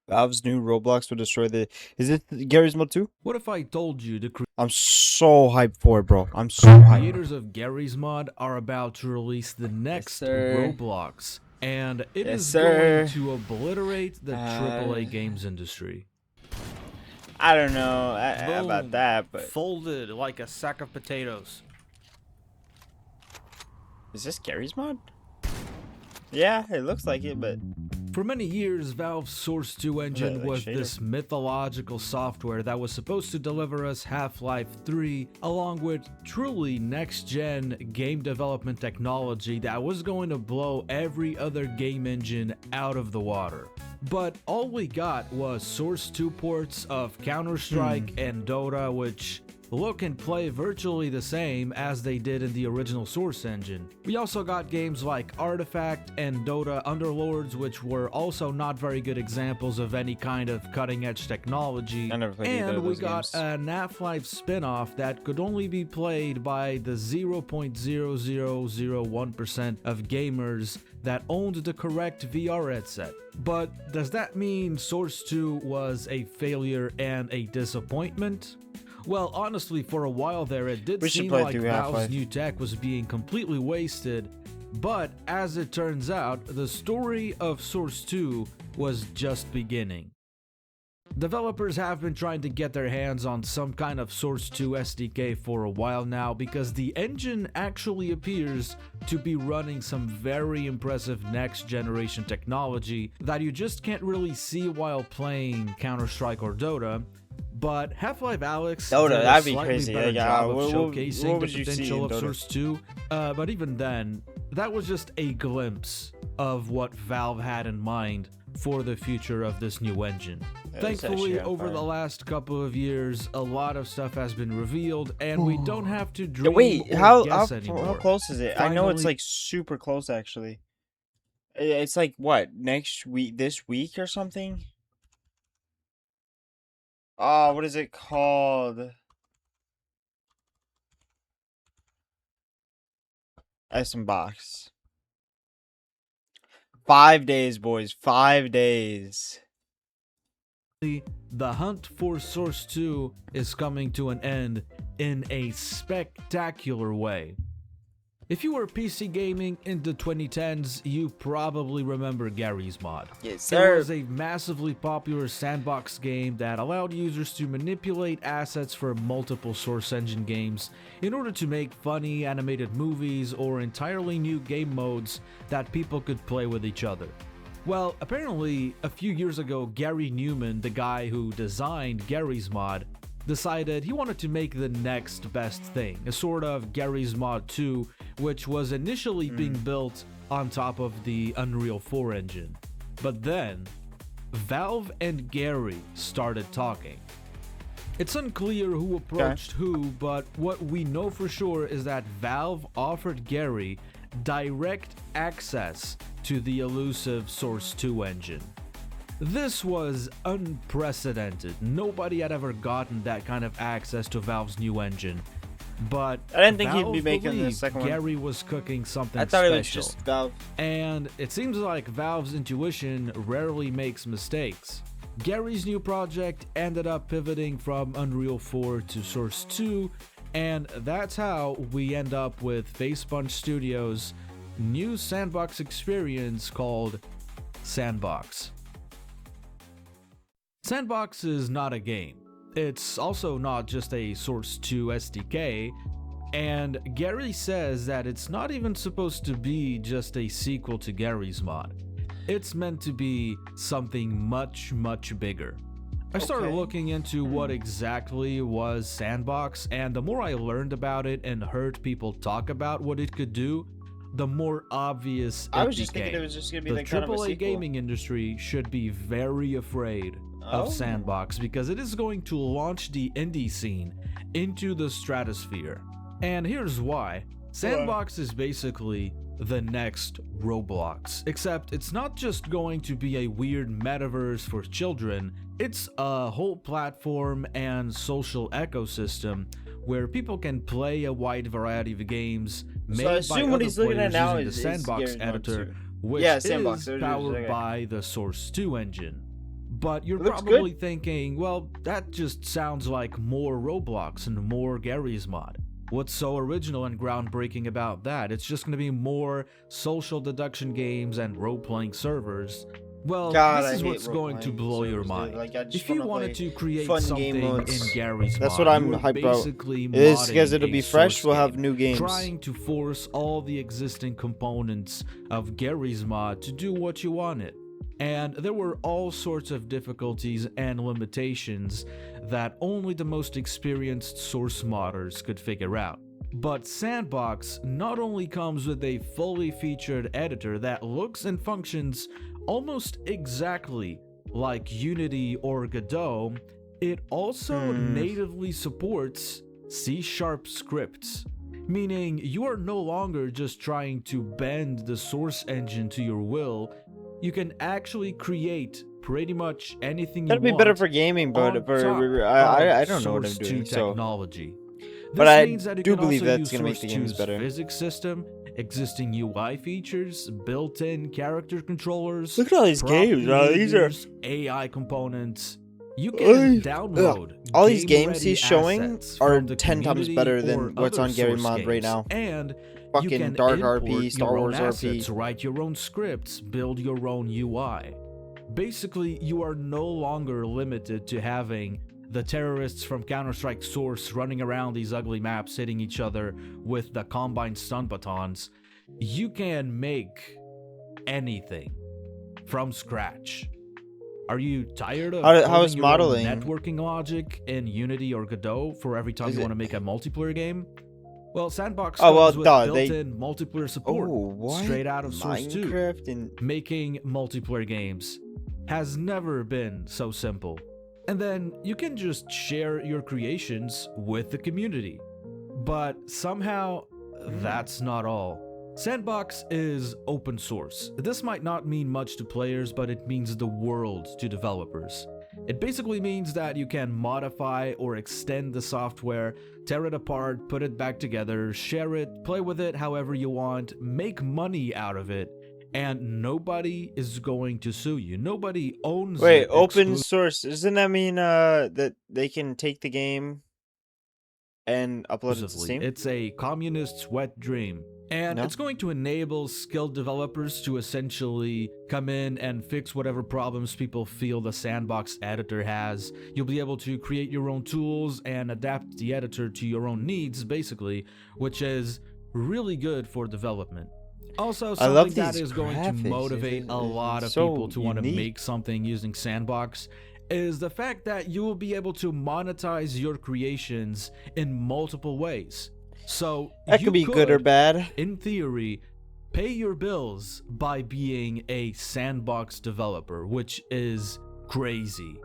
Valve's new Roblox will destroy the. Is it Garry's Mod 2? What if I told you the I'm so hyped for it, bro. I'm so hyped. creators of Garry's Mod are about to release the next sir. Roblox, and it Yes, is sir. going to obliterate the AAA games industry. I don't know Boom. about that, but Folded like a sack of potatoes. is this Garry's Mod? Yeah, it looks like it, but For many years, Valve's Source 2 engine like was shader? this mythological software that was supposed to deliver us Half-Life 3, along with truly next-gen game development technology that was going to blow every other game engine out of the water. But all we got was Source 2 ports of Counter-Strike and Dota, which look and play virtually the same as they did in the original Source engine. We also got games like Artifact and Dota Underlords, which were also not very good examples of any kind of cutting-edge technology. I never played either And of we those got games. an Half-Life spin-off that could only be played by the 0.0001% of gamers that owned the correct VR headset. But does that mean Source 2 was a failure and a disappointment? Well, honestly, for a while there, it did seem like through Valve's Half-Life. new tech was being completely wasted, but as it turns out, the story of Source 2 was just beginning. Developers have been trying to get their hands on some kind of Source 2 SDK for a while now because the engine actually appears to be running some very impressive next generation technology that you just can't really see while playing Counter-Strike or Dota. But Half-Life Alyx Dota, did a that'd be slightly crazy. better Like, job of what showcasing would the you see potential in of Dota? Source 2, but even then, that was just a glimpse of what Valve had in mind for the future of this new engine. Yeah, Thankfully, it's over actually the on last couple of years, a lot of stuff has been revealed, and we don't have to dream Wait, or how guess anymore. close is it? I know it's Finally- like super close actually. It's like what, next week, this week or something? Oh, what is it called? S&box. 5 days, boys. 5 days. The hunt for Source 2 is coming to an end in a spectacular way. If you were PC gaming in the 2010s, you probably remember Garry's Mod. Yes, It sir. was a massively popular sandbox game that allowed users to manipulate assets for multiple Source engine games in order to make funny animated movies or entirely new game modes that people could play with each other. Well, apparently, a few years ago, Gary Newman, the guy who designed Garry's Mod, decided he wanted to make the next best thing, a sort of Garry's Mod 2, which was initially being built on top of the Unreal 4 engine. But then, Valve and Gary started talking. It's unclear who approached who, but what we know for sure is that Valve offered Gary direct access to the elusive Source 2 engine. This was unprecedented. Nobody had ever gotten that kind of access to Valve's new engine. But I didn't think he'd be Valve making the believed second one. Gary was cooking something I thought special. it was just Valve. And it seems like Valve's intuition rarely makes mistakes. Gary's new project ended up pivoting from Unreal 4 to Source 2, and that's how we end up with Facepunch Studios' new sandbox experience called Sandbox. Sandbox is not a game. It's also not just a Source 2 SDK, and Gary says that it's not even supposed to be just a sequel to Garry's Mod. It's meant to be something much, much bigger. I started Okay. looking into what exactly was Sandbox, and the more I learned about it and heard people talk about what it could do, the more obvious I it was just thinking became. it was just gonna be The like kind of a AAA sequel. gaming industry should be very afraid Oh. of Sandbox because it is going to launch the indie scene into the stratosphere. And here's why. Sandbox is basically the next Roblox, except it's not just going to be a weird metaverse for children, it's a whole platform and social ecosystem where people can play a wide variety of games made I by assume what other he's looking at players now using the is Sandbox Garry's Mod editor, 2. which Yeah, Sandbox, is there's yours, powered okay. by the Source 2 engine. But you're It looks probably good. thinking, well, that just sounds like more Roblox and more Garry's Mod. What's so original and groundbreaking about that? It's just going to be more social deduction games and role-playing servers. Well, God, this I is hate what's role going to playing blow your servers, dude. mind. Like, I just If want you to wanted play to create fun game something modes. in Garry's That's what Mod, I'm you are hyped about. basically It is because modding it'll a be fresh. source We'll have game, new games. trying to force all the existing components of Garry's Mod to do what you want it. And there were all sorts of difficulties and limitations that only the most experienced source modders could figure out. But s&box not only comes with a fully featured editor that looks and functions almost exactly like Unity or Godot, it also natively supports C# scripts, meaning you are no longer just trying to bend the source engine to your will. You can actually create pretty much anything you That'd be want better for gaming, but on top I of don't know what I'm Source 2 doing. So, technology. but This I means that you do can believe also that's use gonna make Source the games 2's better. physics system, existing UI features, built-in character controllers, Look at all these prop games. These are behaviors, AI components. You can download all these games game-ready he's showing assets are from the 10 times community better or than what's other on Garry source Mod right games, now. and you Fucking can Dark import RP, Star your own Wars assets, RP. write your own scripts, build your own UI. Basically, you are no longer limited to having the terrorists from Counter-Strike Source running around these ugly maps hitting each other with the combined stun batons. You can make anything from scratch. Are you tired of How is coding your own modeling? networking logic in Unity or Godot for every time Is you it? want to make a multiplayer game? Well, s&box Oh well, comes with duh. built-in multiplayer support What? straight out of Source 2. Minecraft and Making multiplayer games has never been so simple. And then you can just share your creations with the community. But somehow, that's not all. s&box is open source. This might not mean much to players, but it means the world to developers. It basically means that you can modify or extend the software, tear it apart, put it back together, share it, play with it however you want, make money out of it, and nobody is going to sue you. Nobody owns wait, it open source. Doesn't that mean that they can take the game and upload it to exclusively. Steam? It's a communist's wet dream. And No? it's going to enable skilled developers to essentially come in and fix whatever problems people feel the s&box editor has. You'll be able to create your own tools and adapt the editor to your own needs, basically, which is really good for development. Also, I love something that these is going to graphics. motivate a lot of so people to want to unique. make something using s&box is the fact that you will be able to monetize your creations in multiple ways. So That you could be good or bad. in theory, pay your bills by being a s&box developer, which is crazy.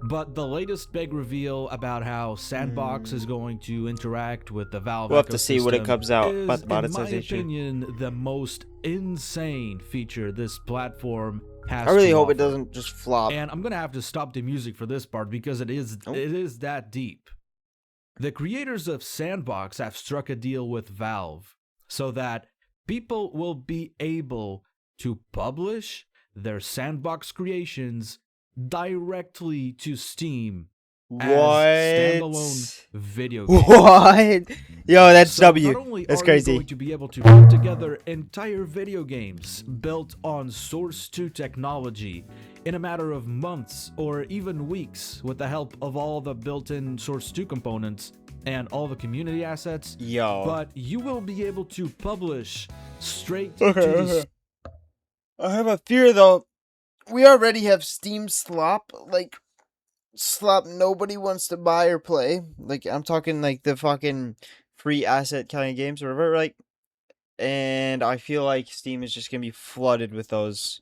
But the latest big reveal about how s&box is going to interact with the Valve We'll have to see what it ecosystem comes out is, about the in my monetization. opinion, the most insane feature this platform has I really to hope it offer. doesn't just flop. And I'm gonna have to stop the music for this part because it is that deep. The creators of s&box have struck a deal with Valve so that people will be able to publish their s&box creations directly to Steam as standalone video games. What? Yo, that's So W. not only That's are crazy. you going to be able to put together entire video games built on Source 2 technology in a matter of months or even weeks with the help of all the built-in Source 2 components and all the community assets, Yo. but you will be able to publish straight to the I have a fear though. We already have Steam slop. Like, slop nobody wants to buy or play. Like, I'm talking like the fucking free asset kind of games or whatever. Like, and I feel like Steam is just gonna be flooded with those.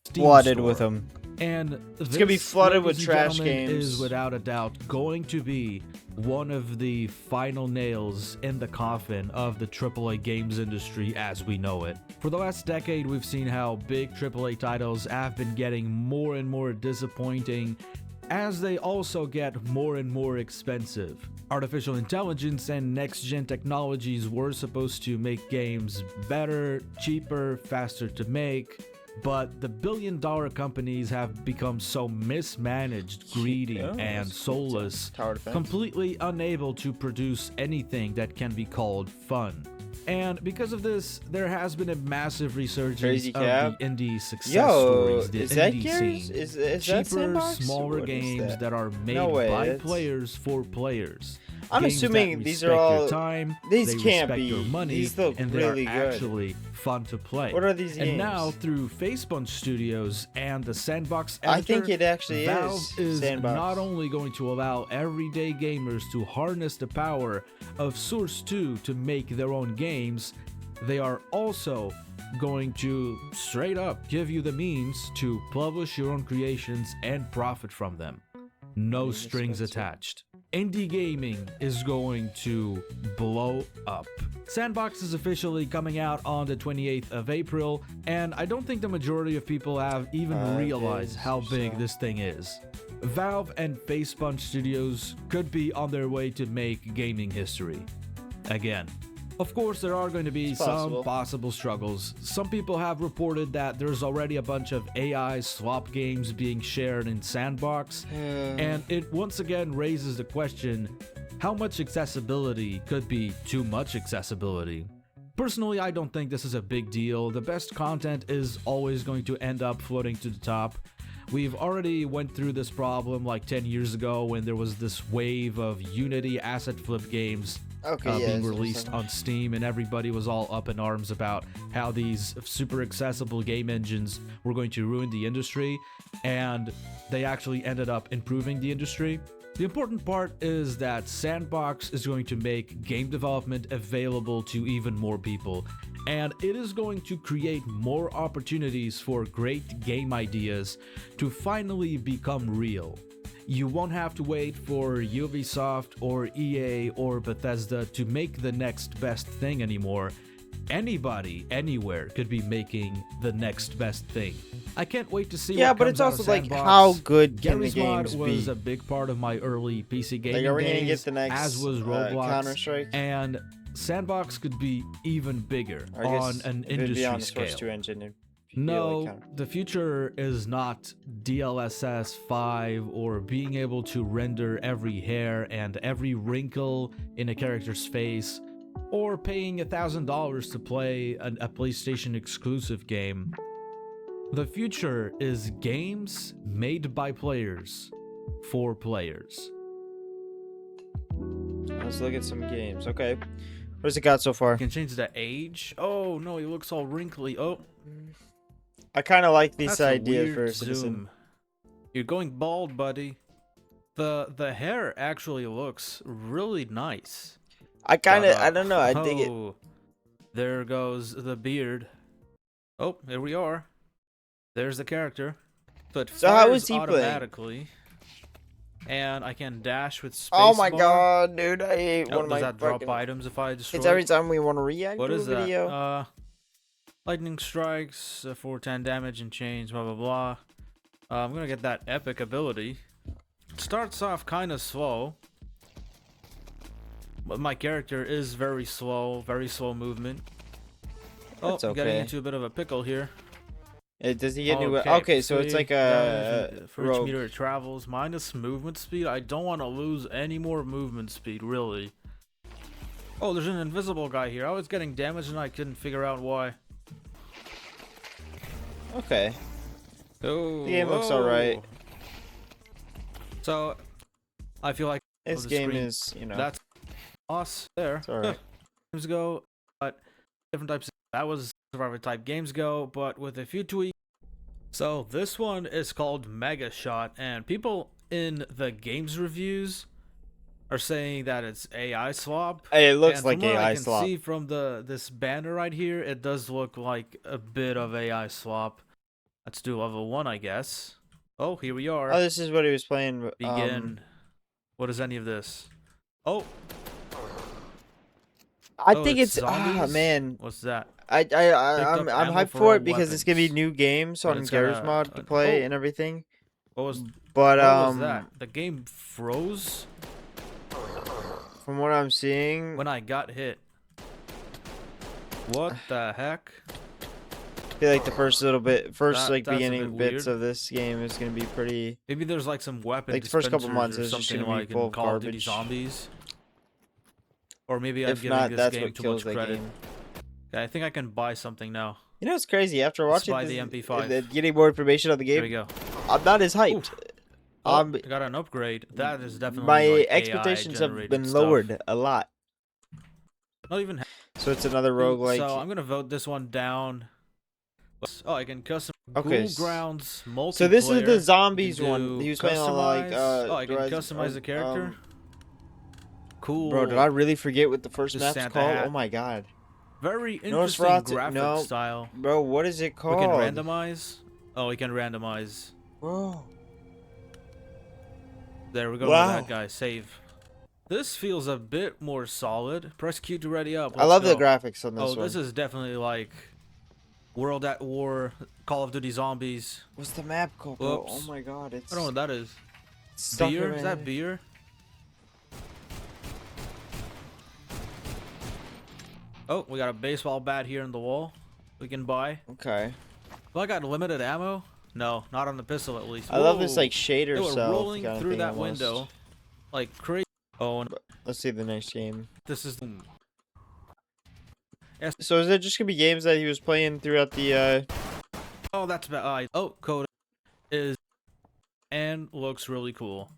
Steam Flooded store. with them. And It's gonna be this, flooded with ladies and trash gentlemen, games. is without a doubt going to be one of the final nails in the coffin of the AAA games industry as we know it. For the last decade, we've seen how big AAA titles have been getting more and more disappointing as they also get more and more expensive. Artificial intelligence and next-gen technologies were supposed to make games better, cheaper, faster to make, But the billion-dollar companies have become so mismanaged, greedy, and soulless, completely unable to produce anything that can be called fun. And because of this, there has been a massive resurgence of the indie success stories, the indie scene. Is cheaper, smaller games that are made by players for players. I'm assuming these are all time, these can't be your money, these look and really they are good. actually fun to play. What are these games? And now through Facebook Studios and the s&box editor, I think it actually Valve is Sandbox. not only going to allow everyday gamers to harness the power of Source 2 to make their own games, they are also going to straight up give you the means to publish your own creations and profit from them. No strings attached. Indie gaming is going to blow up. s&box is officially coming out on the 28th of April, and I don't think the majority of people have even realized how big this thing is. Valve and Facebook Studios could be on their way to make gaming history. Again. Of course, there are going to be some possible struggles. Some people have reported that there's already a bunch of AI swap games being shared in s&box, and it once again raises the question, how much accessibility could be too much accessibility? Personally, I don't think this is a big deal. The best content is always going to end up floating to the top. We've already went through this problem like 10 years ago when there was this wave of Unity asset flip games being released on Steam, and everybody was all up in arms about how these super accessible game engines were going to ruin the industry, and they actually ended up improving the industry. The important part is that s&box is going to make game development available to even more people, and it is going to create more opportunities for great game ideas to finally become real. You won't have to wait for Ubisoft or EA or Bethesda to make the next best thing anymore. Anybody, anywhere could be making the next best thing. I can't wait to see what but comes it's out also of like s&box. how good can the Garry's Mod games was be? a big part of my early PC gaming Like, are we gonna days, get the next as was Roblox, Counter-Strike? and s&box could be even bigger on an industry on the scale. Source 2 engine. No, the future is not DLSS 5 or being able to render every hair and every wrinkle in a character's face, or paying $1,000 to play a PlayStation exclusive game. The future is games made by players for players. Let's look at some games. Okay. What's it got so far? You can change the age. Oh no, he looks all wrinkly. Oh. I kind of like this That's idea a weird for a citizen. zoom. You're going bald, buddy. The hair actually looks really nice. I don't know. I dig it. There goes the beard. Oh, here we are. There's the character. So how is he automatically. And I can dash with spacebar. Oh my god, dude! I hate one of my does that drop items if I destroy? It's every time we want to react what to is a video. That? Lightning strikes for 10 damage and change, blah blah blah. I'm gonna get that epic ability. It starts off kind of slow, but my character is very slow movement. Oh, That's I'm getting okay. into a bit of a pickle here. Does he get new? Okay, so it's like a for each meter it travels minus movement speed. I don't want to lose any more movement speed, really. Oh, there's an invisible guy here. I was getting damaged and I couldn't figure out why. Okay. Oh, The game looks alright. So, I feel like This game is, that's us there. It's alright. Games Go, but different types. That was Survivor type Games Go, but with a few tweaks. So this one is called Mega Shot, and people in the games reviews are saying that it's AI swap. Hey, it looks and like from what AI I can swap. see from this banner right here, it does look like a bit of AI swap. Let's do level 1, I guess. Oh, here we are. Oh, this is what he was playing. Begin. What is any of this? Oh. I think it's zombies? man. What's that? I'm hyped for it because it's gonna be new games on Garry's Mod to play and everything. What was was that? The game froze from what I'm seeing when I got hit. What the heck? feel like the first little bit, That's a beginning bit bits weird. of this game is gonna be pretty. Maybe there's like some weapon Like the first couple dispensers months or is just something gonna be like full in of Call of Duty garbage. Zombies. Or maybe I'm If giving not, this that's game what too kills much the credit. game. Okay, I think I can buy something now. You know, it's crazy. After Let's watching buy this, the MP5. getting more information on the There we game, go. I'm not as hyped. Oh, I got an upgrade. That is definitely My like expectations have AI-generated been stuff. lowered a lot. Not even. So it's another So roguelike. I'm gonna vote this one down. Oh, I can custom Okay. Google Grounds multiplayer. So this is the You zombies can one. do He was playing on like customize. Oh, I can customize the character. Cool. Bro, did I really forget what the first Just map's Santa called? hat. Oh my god. Very interesting Nosferatu- graphic no. style. Bro, what is it We called? can randomize. Oh, we can randomize. Bro. There we go. With Wow. that guy. Save. This feels a bit more solid. Press Q to ready up. I love Let's the go. graphics on this Oh, one. this is definitely like World at War, Call of Duty Zombies. What's the map called, bro? Whoops. Oh my god, it's I don't know what that is. stuck in Beer? my Is that head. beer? Oh, we got a baseball bat here in the wall. We can buy. Okay. Well, I got limited ammo. No, not on the pistol at least. I love this Whoa. like shader They were cell rolling kinda through thing that almost. window like crazy. Oh, and Let's see the next game. this is. So is it just gonna be games that he was playing throughout the Oh, that's bad. Oh, code is and looks really cool.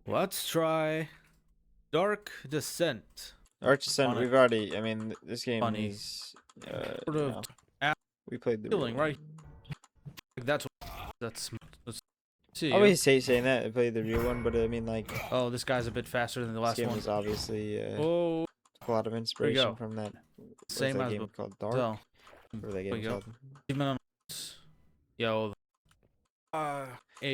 Let's try Dark Descent. Arch Ascent? Funny. We've already, I mean, this game Funny. is Sort you of know, we played the feeling, real one. right? That's let's see. I always say saying that I played the real one, but I mean like Oh, this guy's a bit faster than the this last game one. was obviously Oh, a lot of inspiration go. from that. What's same that as game called? Dark? so. Or that we game go. called? Even on yo. A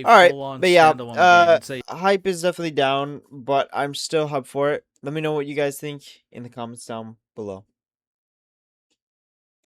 All right, full-on but yeah, standalone game. I'd say hype is definitely down, but I'm still hyped for it. Let me know what you guys think in the comments down below.